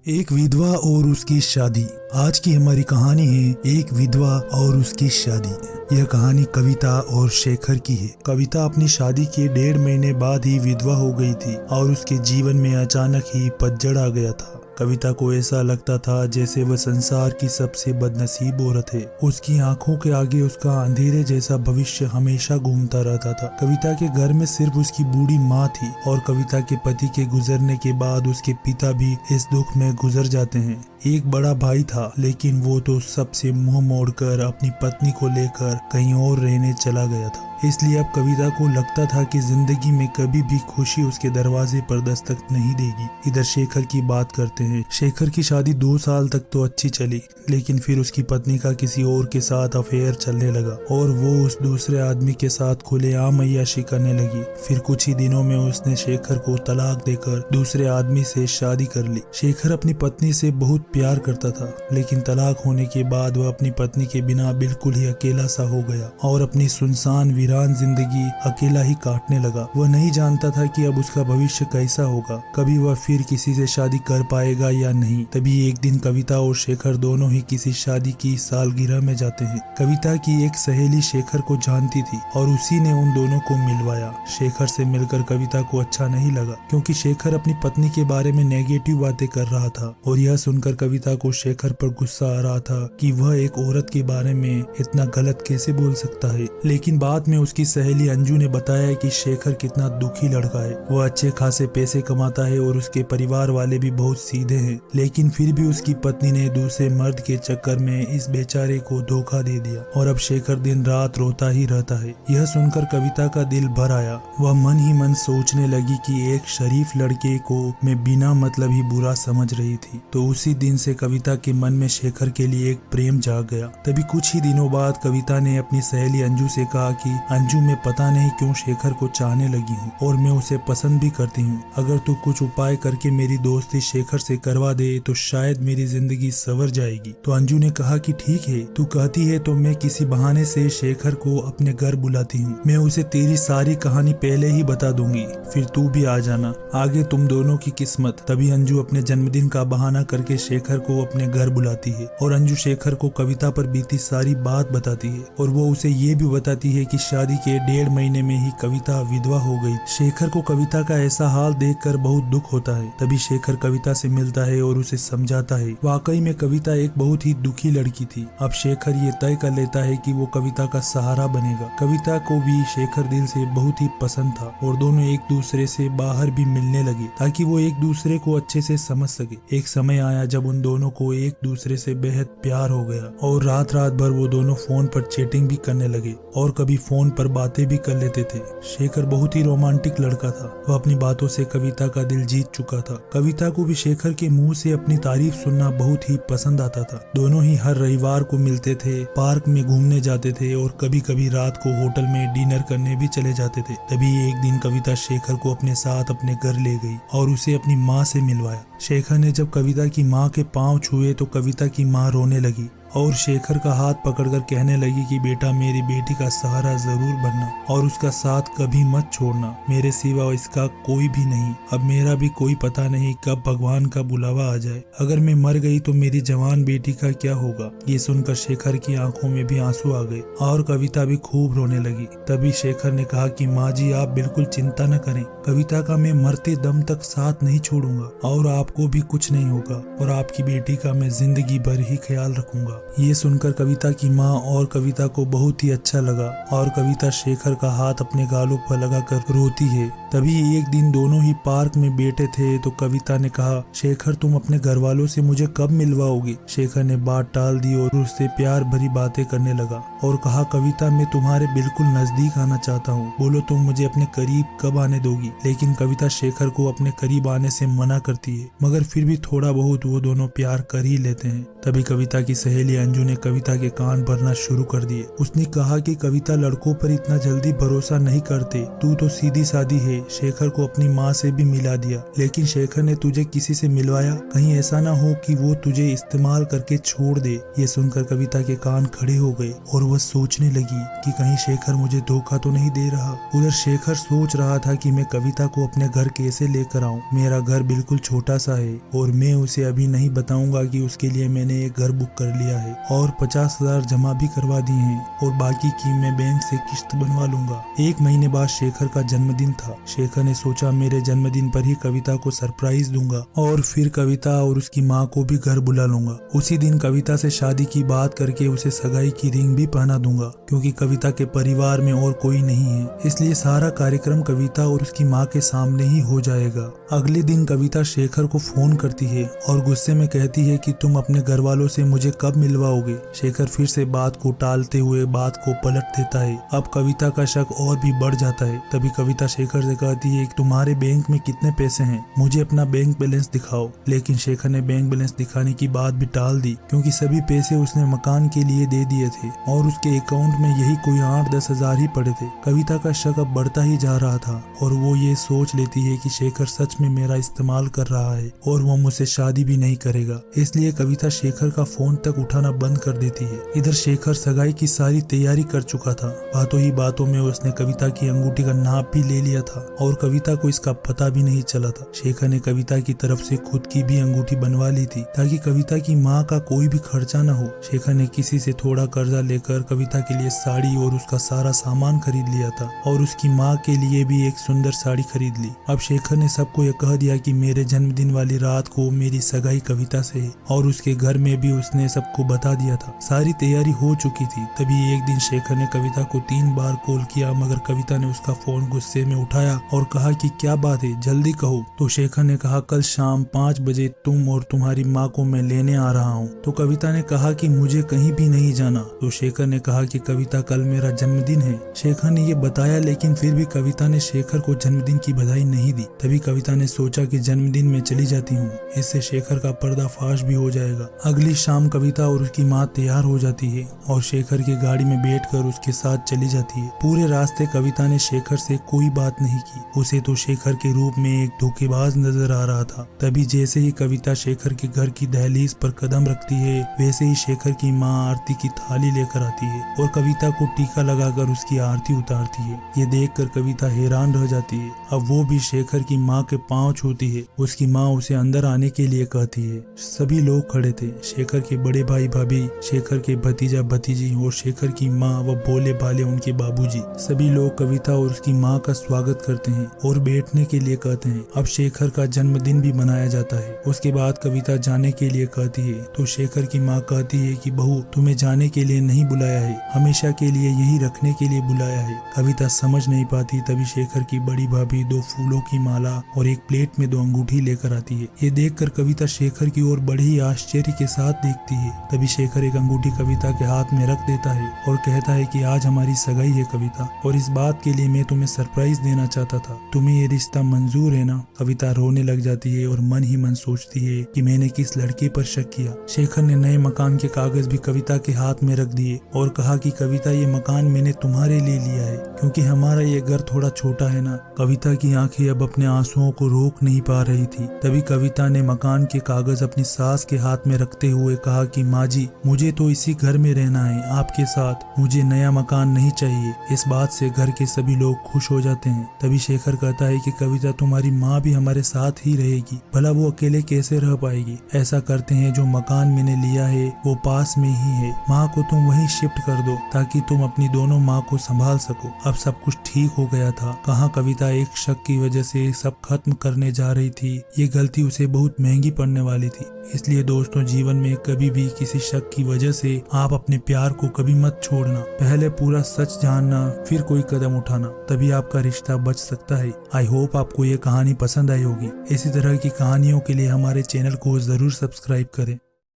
एक विधवा और उसकी शादी। आज की हमारी कहानी है एक विधवा और उसकी शादी। यह कहानी कविता और शेखर की है। कविता अपनी शादी के 1.5 महीने बाद ही विधवा हो गई थी और उसके जीवन में अचानक ही पतझड़ आ गया था। कविता को ऐसा लगता था जैसे वह संसार की सबसे बदनसीब औरत है। उसकी आंखों के आगे उसका अंधेरे जैसा भविष्य हमेशा घूमता रहता था। कविता के घर में सिर्फ उसकी बूढ़ी माँ थी और कविता के पति के गुजरने के बाद उसके पिता भी इस दुख में गुजर जाते हैं। एक बड़ा भाई था, लेकिन वो तो सबसे मुंह मोड़कर अपनी पत्नी को लेकर कहीं और रहने चला गया था। इसलिए अब कविता को लगता था कि जिंदगी में कभी भी खुशी उसके दरवाजे पर दस्तक नहीं देगी। इधर शेखर की बात करते हैं। शेखर की शादी 2 साल तक तो अच्छी चली, लेकिन फिर उसकी पत्नी का किसी और के साथ अफेयर चलने लगा और वो उस दूसरे आदमी के साथ खुलेआम अय्याशी करने लगी। फिर कुछ ही दिनों में उसने शेखर को तलाक देकर दूसरे आदमी से शादी कर ली। शेखर अपनी पत्नी से बहुत प्यार करता था, लेकिन तलाक होने के बाद वह अपनी पत्नी के बिना बिल्कुल ही अकेला सा हो गया और अपनी सुनसान वीरान जिंदगी अकेला ही काटने लगा। वह नहीं जानता था कि अब उसका भविष्य कैसा होगा, कभी वह फिर किसी से शादी कर पाएगा या नहीं। तभी एक दिन कविता और शेखर दोनों ही किसी शादी की सालगिरह में जाते हैं। कविता की एक सहेली शेखर को जानती थी और उसी ने उन दोनों को मिलवाया। शेखर से मिलकर कविता को अच्छा नहीं लगा, क्योंकि शेखर अपनी पत्नी के बारे में नेगेटिव बातें कर रहा था और यह सुनकर कविता को शेखर पर गुस्सा आ रहा था कि वह एक औरत के बारे में इतना गलत कैसे बोल सकता है। लेकिन बाद में उसकी सहेली अंजू ने बताया कि शेखर कितना दुखी लड़का है। वह अच्छे खासे पैसे कमाता है और उसके परिवार वाले भी बहुत सीधे हैं, लेकिन फिर भी उसकी पत्नी ने दूसरे मर्द के चक्कर में इस बेचारे को धोखा दे दिया और अब शेखर दिन रात रोता ही रहता है। यह सुनकर कविता का दिल भर आया। वह मन ही मन सोचने लगी कि एक शरीफ लड़के को मैं बिना मतलब ही बुरा समझ रही थी। तो उसी दिन से कविता के मन में शेखर के लिए एक प्रेम जाग गया। तभी कुछ ही दिनों बाद कविता ने अपनी सहेली अंजू से कहा कि अंजू, मैं पता नहीं क्यों शेखर को चाहने लगी हूँ और मैं उसे पसंद भी करती हूँ। अगर तू कुछ उपाय करके मेरी दोस्ती शेखर से करवा दे तो शायद मेरी जिंदगी संवर जाएगी। तो अंजू ने कहा कि ठीक है, तू कहती है तो मैं किसी बहाने से शेखर को अपने घर बुलाती हूँ। मैं उसे तेरी सारी कहानी पहले ही बता दूंगी, फिर तू भी आ जाना। आगे तुम दोनों की किस्मत। तभी अंजू अपने जन्मदिन का बहाना करके शेखर को अपने घर बुलाती है और अंजू शेखर को कविता पर बीती सारी बात बताती है और वो उसे ये भी बताती है कि शादी के 1.5 महीने में ही कविता विधवा हो गई। शेखर को कविता का ऐसा हाल देखकर बहुत दुख होता है। तभी शेखर कविता से मिलता है और उसे समझाता है। वाकई में कविता एक बहुत ही दुखी लड़की थी। अब शेखर ये तय कर लेता है कि वो कविता का सहारा बनेगा। कविता को भी शेखर दिल से बहुत ही पसंद था और दोनों एक दूसरे से बाहर भी मिलने लगे ताकि वो एक दूसरे को अच्छे से समझ सके। एक समय आया जब उन दोनों को एक दूसरे से बेहद प्यार हो गया और रात रात भर वो दोनों फोन पर चैटिंग भी करने लगे और कभी फोन पर बातें भी कर लेते थे। शेखर बहुत ही रोमांटिक लड़का था। वह अपनी बातों से कविता का दिल जीत चुका था। कविता को भी शेखर के मुंह से अपनी तारीफ सुनना बहुत ही पसंद आता था। दोनों ही हर रविवार को मिलते थे, पार्क में घूमने जाते थे और कभी कभी रात को होटल में डिनर करने भी चले जाते थे। तभी एक दिन कविता शेखर को अपने साथ अपने घर ले गई और उसे अपनी माँ से मिलवाया। शेखर ने जब कविता की माँ के पाँव छुए तो कविता की माँ रोने लगी और शेखर का हाथ पकड़कर कहने लगी कि बेटा, मेरी बेटी का सहारा जरूर बनना और उसका साथ कभी मत छोड़ना। मेरे सिवा इसका कोई भी नहीं। अब मेरा भी कोई पता नहीं कब भगवान का बुलावा आ जाए। अगर मैं मर गई तो मेरी जवान बेटी का क्या होगा। ये सुनकर शेखर की आंखों में भी आंसू आ गए और कविता भी खूब रोने लगी। तभी शेखर ने कहा कि माँ जी, आप बिल्कुल चिंता न करें। कविता का मैं मरते दम तक साथ नहीं छोड़ूंगा और आपको भी कुछ नहीं होगा और आपकी बेटी का मैं जिंदगी भर ही ख्याल रखूंगा। ये सुनकर कविता की माँ और कविता को बहुत ही अच्छा लगा और कविता शेखर का हाथ अपने गालों पर लगाकर रोती है। तभी एक दिन दोनों ही पार्क में बैठे थे तो कविता ने कहा, शेखर, तुम अपने घर वालों से मुझे कब मिलवाओगे। शेखर ने बात टाल दी और उससे प्यार भरी बातें करने लगा और कहा, कविता, मैं तुम्हारे बिल्कुल नजदीक आना चाहता हूँ। बोलो तुम मुझे अपने करीब कब आने दोगी। लेकिन कविता शेखर को अपने करीब आने से मना करती है, मगर फिर भी थोड़ा बहुत वो दोनों प्यार कर ही लेते हैं। तभी कविता की सहेली अंजू ने कविता के कान भरना शुरू कर दिए। उसने कहा कि कविता लड़कों पर इतना जल्दी भरोसा नहीं करते, तू तो सीधी सादी है। शेखर को अपनी माँ से भी मिला दिया, लेकिन शेखर ने तुझे किसी से मिलवाया? कहीं ऐसा ना हो कि वो तुझे इस्तेमाल करके छोड़ दे। ये सुनकर कविता के कान खड़े हो गए और वह सोचने लगी कि कहीं शेखर मुझे धोखा तो नहीं दे रहा। उधर शेखर सोच रहा था कि मैं कविता को अपने घर कैसे लेकर आऊं। मेरा घर बिल्कुल छोटा सा है और मैं उसे अभी नहीं बताऊंगा कि उसके लिए मैंने एक घर बुक कर लिया है और 50,000 जमा भी करवा दिए हैं और बाकी की मैं बैंक से किश्त बनवा लूंगा। 1 महीने बाद शेखर का जन्मदिन था। शेखर ने सोचा मेरे जन्मदिन पर ही कविता को सरप्राइज दूंगा और फिर कविता और उसकी माँ को भी घर बुला लूंगा। उसी दिन कविता से शादी की बात करके उसे सगाई की रिंग भी पहना दूंगा, क्योंकि कविता के परिवार में और कोई नहीं है, इसलिए सारा कार्यक्रम कविता और उसकी माँ के सामने ही हो जाएगा। अगले दिन कविता शेखर को फोन करती है और गुस्से में कहती है कि तुम अपने घर वालों से मुझे कब मिलवाओगे। शेखर फिर से बात को टालते हुए बात को पलट देता है। अब कविता का शक और भी बढ़ जाता है। तभी कविता शेखर से कहती है कि तुम्हारे बैंक में कितने पैसे हैं, मुझे अपना बैंक बैलेंस दिखाओ। लेकिन शेखर ने बैंक बैलेंस दिखाने की बात भी टाल दी, क्योंकि सभी पैसे उसने मकान के लिए दे दिए थे और उसके अकाउंट में यही कोई 8-10 हजार ही पड़े थे। कविता का शक अब बढ़ता ही जा रहा था और वो ये सोच लेती है कि शेखर सच में मेरा इस्तेमाल कर रहा है और वो मुझसे शादी भी नहीं करेगा। इसलिए कविता शेखर का फोन तक उठाना बंद कर देती है। इधर शेखर सगाई की सारी तैयारी कर चुका था। बातों ही बातों में उसने कविता की अंगूठी का नाप भी ले लिया था और कविता को इसका पता भी नहीं चला था। शेखर ने कविता की तरफ से खुद की भी अंगूठी बनवा ली थी ताकि कविता की माँ का कोई भी खर्चा न हो। शेखर ने किसी से थोड़ा कर्जा लेकर कविता के लिए साड़ी और उसका सारा सामान खरीद लिया था और उसकी माँ के लिए भी एक सुंदर साड़ी खरीद ली। अब शेखर ने सबको यह कह दिया कि मेरे जन्मदिन वाली रात को मेरी सगाई कविता से है और उसके घर में भी उसने सबको बता दिया था। सारी तैयारी हो चुकी थी। तभी एक दिन शेखर ने कविता को 3 बार कॉल किया, मगर कविता ने उसका फोन गुस्से में उठाया और कहा कि क्या बात है, जल्दी कहो। तो शेखर ने कहा कल शाम 5 बजे तुम और तुम्हारी माँ को मैं लेने आ रहा हूँ। तो कविता ने कहा कि मुझे कहीं भी नहीं जाना। तो शेखर ने कहा कि कविता कल मेरा जन्मदिन है। शेखर ने ये बताया, लेकिन फिर भी कविता ने शेखर को जन्मदिन की बधाई नहीं दी। तभी कविता ने सोचा कि जन्मदिन में चली जाती हूँ, इससे शेखर का पर्दाफाश भी हो जाएगा। अगली शाम कविता और उसकी माँ तैयार हो जाती है और शेखर की गाड़ी में बैठकर उसके साथ चली जाती है। पूरे रास्ते कविता ने शेखर से कोई बात नहीं की। उसे तो शेखर के रूप में एक धोखेबाज नजर आ रहा था। तभी जैसे ही कविता शेखर के घर की दहलीज पर कदम रखती है, वैसे ही शेखर की माँ आरती की थाली लेकर आती है और कविता को टीका लगाकर उसकी आरती उतारती है। ये देखकर कविता हैरान रह जाती है। अब वो भी शेखर की माँ के पांव छूती है। उसकी माँ उसे अंदर आने के लिए कहती है। सभी लोग खड़े थे, शेखर के बड़े भाई भाभी, शेखर के भतीजा भतीजी और शेखर की माँ व भोले भाले उनके बाबूजी। सभी लोग कविता और उसकी माँ का स्वागत करते हैं और बैठने के लिए कहते हैं। अब शेखर का जन्मदिन भी मनाया जाता है। उसके बाद कविता जाने के लिए कहती है तो शेखर की माँ कहती है कि बहू, तुम्हें जाने के लिए नहीं बुलाया है, हमेशा के लिए यही रखने के लिए बुलाया है। कविता समझ नहीं पाती। तभी शेखर की बड़ी भाभी 2 फूलों की माला और एक प्लेट में 2 अंगूठी लेकर आती है। ये देखकर कविता शेखर की ओर बड़े ही आश्चर्य के साथ देखती है। तभी शेखर एक अंगूठी कविता के हाथ में रख देता है और कहता है कि आज हमारी सगाई है कविता, और इस बात के लिए मैं तुम्हें सरप्राइज देना चाहता था। तुम्हें ये रिश्ता मंजूर है ना? कविता रोने लग जाती है और मन ही मन सोचती है कि मैंने किस लड़के पर शक किया। शेखर ने नए मकान के कागज भी कविता के हाथ में रख दिए और कहा कि कविता, ये मकान मैंने तुम्हारे लिए लिया है क्योंकि हमारा ये घर थोड़ा छोटा है ना। कविता की आंखें अब अपने आंसुओं को रोक नहीं पा रही थी। तभी कविता ने मकान के कागज अपनी सास के हाथ में रखते हुए कहा कि माँ जी, मुझे तो इसी घर में रहना है आपके साथ, मुझे नया मकान नहीं चाहिए। इस बात से घर के सभी लोग खुश हो जाते हैं। तभी शेखर कहता है कि कविता, तुम्हारी माँ भी हमारे साथ ही रहेगी, भला वो अकेले कैसे रह पाएगी। ऐसा करते हैं, जो मकान मैंने लिया है वो पास में ही है, माँ को तुम वहीं शिफ्ट कर दो ताकि तुम अपनी दोनों माँ को संभाल सको। अब सब कुछ ठीक हो गया था। कहाँ कविता एक शक की वजह से सब खत्म करने जा रही थी। ये गलती उसे बहुत महंगी पड़ने वाली थी। इसलिए दोस्तों, जीवन में कभी भी किसी शक की वजह से आप अपने प्यार को कभी मत छोड़ना। पहले पूरा सच जानना, फिर कोई कदम उठाना, तभी आपका रिश्ता बच सकता है। आई होप आपको ये कहानी पसंद आई होगी। इसी तरह की कहानियों के लिए हमारे चैनल को जरूर सब्सक्राइब करें।